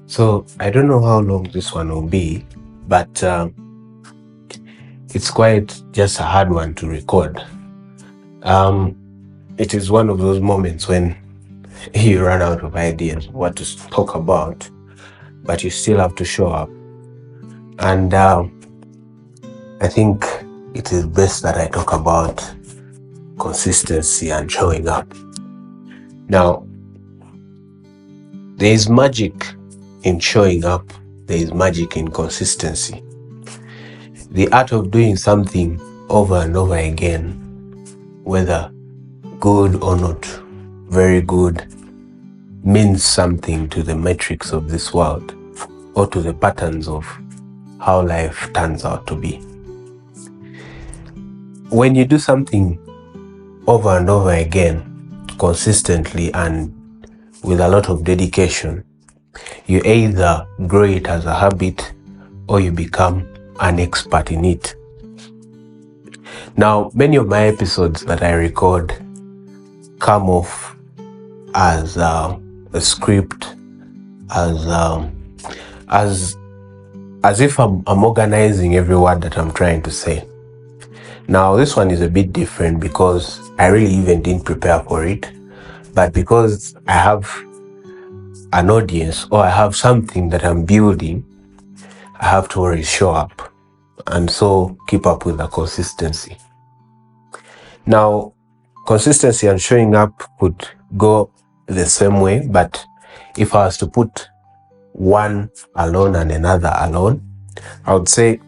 So I don't know how long this one will be, but it's quite just a hard one to record. It is one of those moments when you run out of ideas what to talk about, but you still have to show up. And I think it is best that I talk about consistency and showing up. Now, there is magic in showing up. There is magic in consistency. The art of doing something over and over again, whether good or not very good, means something to the metrics of this world or to the patterns of how life turns out to be. When you do something over and over again, consistently and with a lot of dedication, you either grow it as a habit or you become an expert in it. Now, many of my episodes that I record come off as a script, as if I'm organizing every word that I'm trying to say. Now, this one is a bit different because I really even didn't prepare for it, but because I have an audience or I have something that I'm building, I have to always show up and so keep up with the consistency. Now, consistency and showing up could go the same way, but if I was to put one alone and another alone, I would say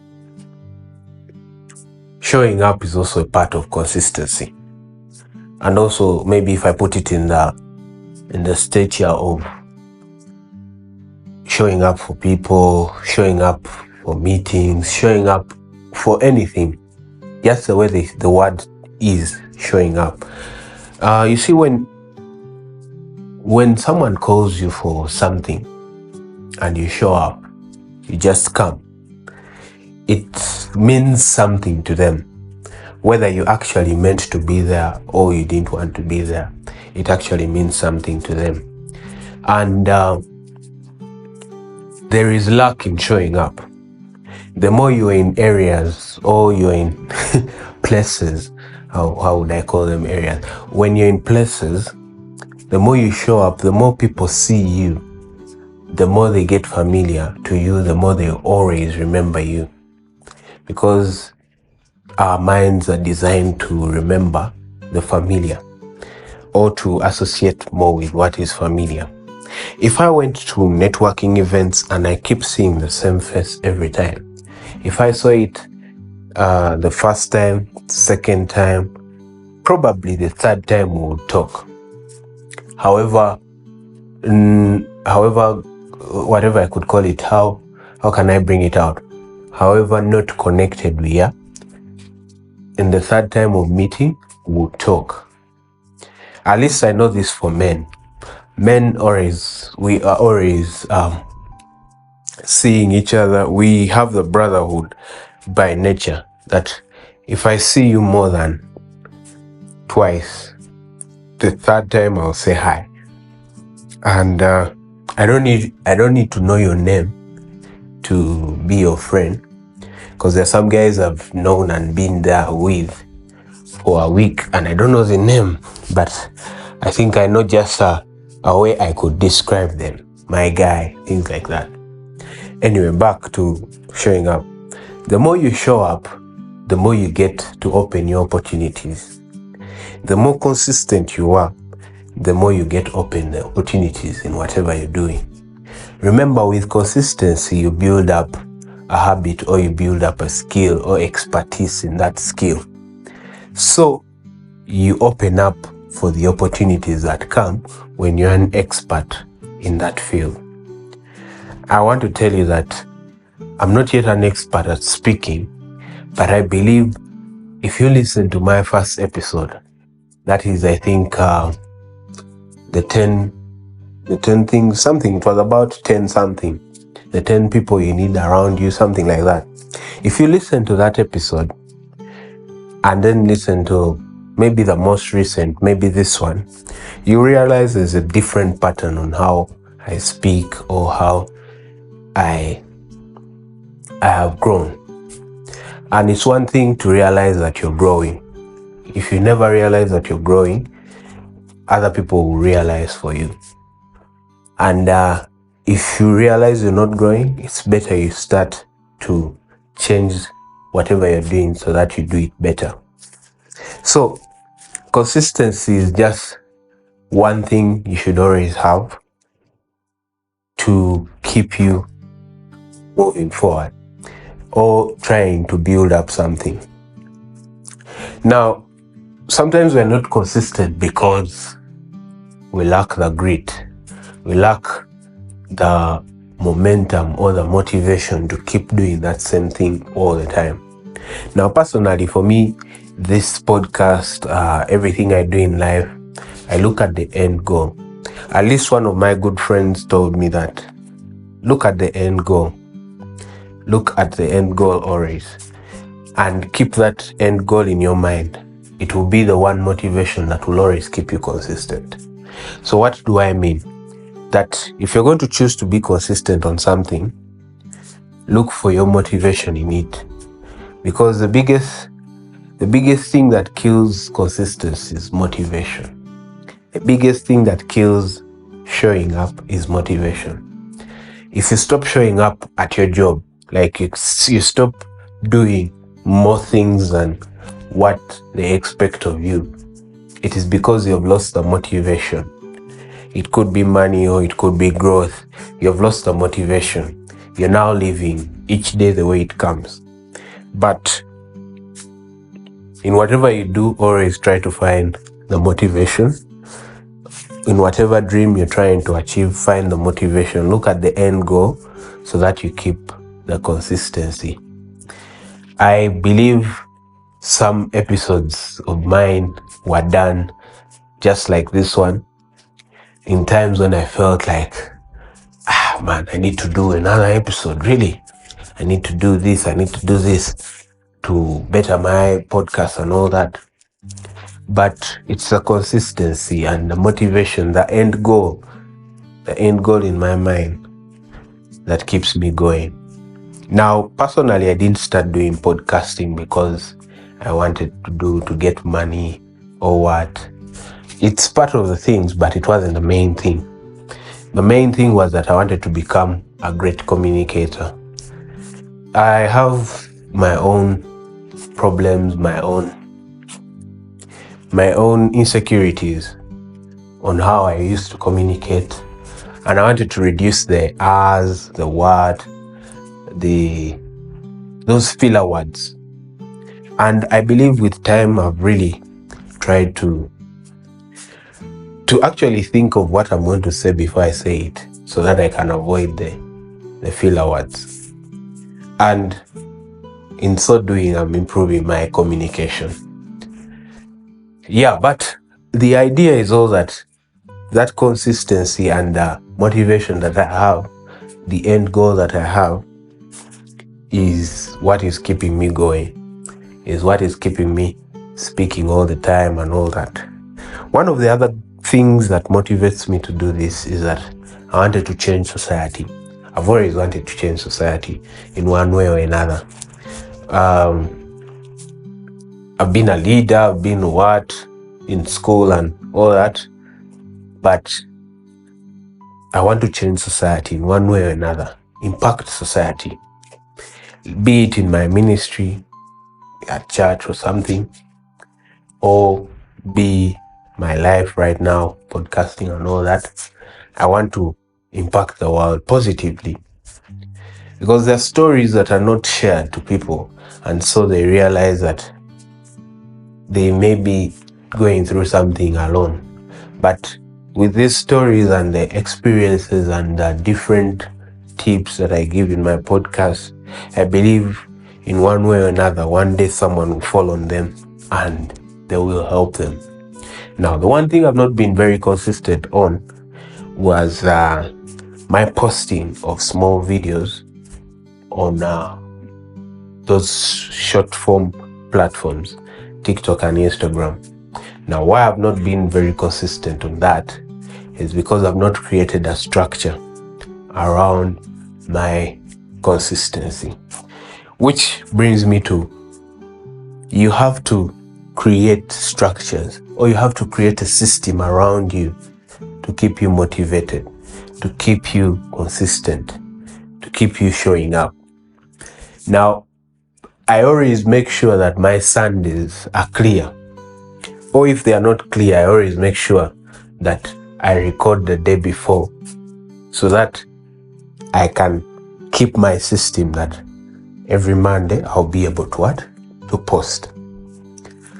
showing up is also a part of consistency. And also maybe if I put it in the stature of showing up for people, showing up for meetings, showing up for anything, just the way the word is showing up. You see, when someone calls you for something and you show up, you just come, it means something to them. Whether you actually meant to be there or you didn't want to be there, it actually means something to them. And there is luck in showing up. The more you're in areas or you're in places, how would I call them areas? When you're in places, the more you show up, the more people see you, the more they get familiar to you, the more they always remember you. Because our minds are designed to remember the familiar or to associate more with what is familiar. If I went to networking events and I keep seeing the same face every time, if I saw it the first time, second time, probably the third time we would talk. However, whatever I could call it, how can I bring it out? However not connected we are, in the third time of meeting, we'll talk. At least I know this for men. Men we are always seeing each other. We have the brotherhood by nature that if I see you more than twice, the third time I'll say hi. And I don't need to know your name to be your friend, because there's some guys I've known and been there with for a week and I don't know the name, but I think I know just a way I could describe them, my guy, things like that. Anyway, back to showing up. The more you show up, the more you get to open your opportunities. The more consistent you are, the more you get open the opportunities in whatever you're doing. Remember, with consistency, you build up a habit or you build up a skill or expertise in that skill. So you open up for the opportunities that come when you're an expert in that field. I want to tell you that I'm not yet an expert at speaking, but I believe if you listen to my first episode, that is, I think, the 10 things, something, it was about 10 something, the 10 people you need around you, something like that. If you listen to that episode and then listen to maybe the most recent, maybe this one, you realize there's a different pattern on how I speak or how I have grown. And it's one thing to realize that you're growing. If you never realize that you're growing, other people will realize for you. And if you realize you're not growing, it's better you start to change whatever you're doing so that you do it better. So consistency is just one thing you should always have to keep you moving forward or trying to build up something. Now, sometimes we're not consistent because we lack the grit, we lack the momentum or the motivation to keep doing that same thing all the time. Now, personally, for me, this podcast, everything I do in life, I look at the end goal. At least one of my good friends told me that look at the end goal. Look at the end goal always. And keep that end goal in your mind. It will be the one motivation that will always keep you consistent. So what do I mean? That if you're going to choose to be consistent on something, look for your motivation in it. Because the biggest thing that kills consistency is motivation. The biggest thing that kills showing up is motivation. If you stop showing up at your job, like you stop doing more things than what they expect of you, it is because you have lost the motivation. It could be money or it could be growth. You have lost the motivation. You're now living each day the way it comes. But in whatever you do, always try to find the motivation. In whatever dream you're trying to achieve, find the motivation. Look at the end goal so that you keep the consistency. I believe some episodes of mine were done just like this one in times when I felt like, man, I need to do another episode, really. I need to do this, I need to do this to better my podcast and all that. But it's the consistency and the motivation, the end goal in my mind that keeps me going. Now, personally, I didn't start doing podcasting because I wanted to get money or what. It's part of the things, but it wasn't the main thing. The main thing was that I wanted to become a great communicator. I have my own problems, my own insecurities on how I used to communicate, and I wanted to reduce the R's, the what, those filler words. And I believe with time I've really tried to actually think of what I'm going to say before I say it, so that I can avoid the filler words. And in so doing, I'm improving my communication. Yeah, but the idea is all that consistency and the motivation that I have, the end goal that I have, is what is keeping me going, is what is keeping me speaking all the time and all that. One of the other things that motivates me to do this is that I wanted to change society. I've always wanted to change society in one way or another. I've been a leader, I've been in school and all that, but I want to change society in one way or another, impact society, be it in my ministry, at church or something, or be my life right now, podcasting and all that. I want to impact the world positively, because there are stories that are not shared to people, and so they realize that they may be going through something alone. But with these stories and the experiences and the different tips that I give in my podcast, I believe in one way or another, one day someone will fall on them and they will help them. Now, the one thing I've not been very consistent on was my posting of small videos on those short form platforms, TikTok and Instagram. Now, why I've not been very consistent on that is because I've not created a structure around my consistency. Which brings me to, you have to create structures, or you have to create a system around you to keep you motivated, to keep you consistent, to keep you showing up. Now, I always make sure that my Sundays are clear. Or if they are not clear, I always make sure that I record the day before so that I can keep my system that every Monday I'll be able to what? To post.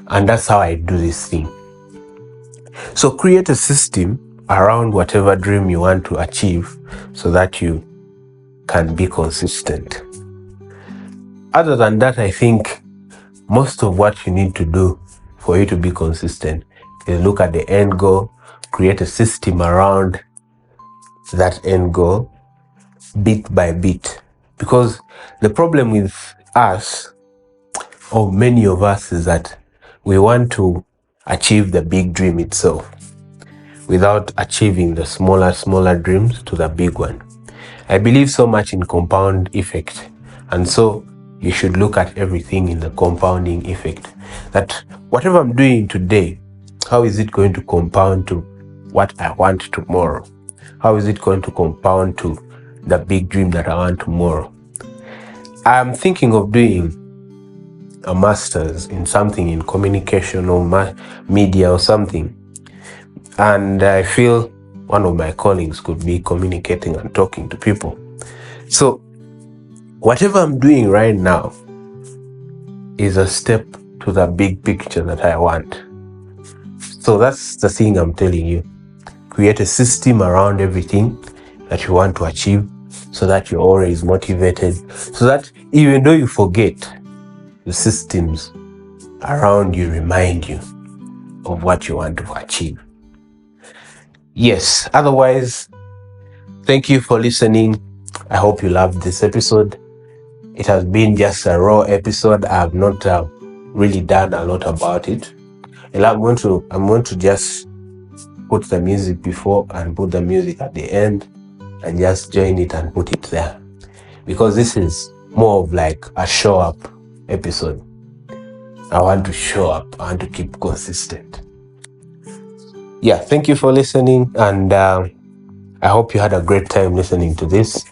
And that's how I do this thing. So create a system around whatever dream you want to achieve so that you can be consistent. Other than that, I think most of what you need to do for you to be consistent is look at the end goal, create a system around that end goal, bit by bit. Because the problem with us, or many of us, is that we want to achieve the big dream itself without achieving the smaller dreams to the big one. I believe so much in compound effect, and so you should look at everything in the compounding effect. That whatever I'm doing today, how is it going to compound to what I want tomorrow? How is it going to compound to the big dream that I want tomorrow? I'm thinking of doing a master's in something in communication or media or something. And I feel one of my callings could be communicating and talking to people. So whatever I'm doing right now is a step to the big picture that I want. So that's the thing I'm telling you. Create a system around everything that you want to achieve so that you're always motivated, so that even though you forget, the systems around you remind you of what you want to achieve. Yes, otherwise, thank you for listening. I hope you loved this episode. It has been just a raw episode. I have not really done a lot about it. And I'm going to just put the music before and put the music at the end and just join it and put it there. Because this is more of like a show up episode. I want to show up. I want to keep consistent. Yeah, thank you for listening, and I hope you had a great time listening to this.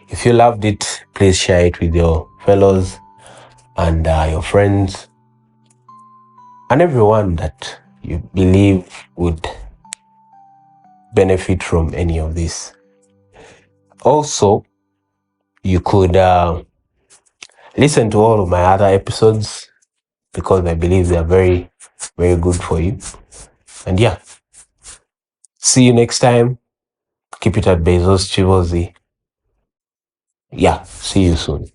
If you loved it, please share it with your fellows and your friends and everyone that you believe would benefit from any of this. Also, you could listen to all of my other episodes because I believe they are very, very good for you. And yeah, see you next time. Keep it at Beizzo's Kiboozi. Yeah, see you soon.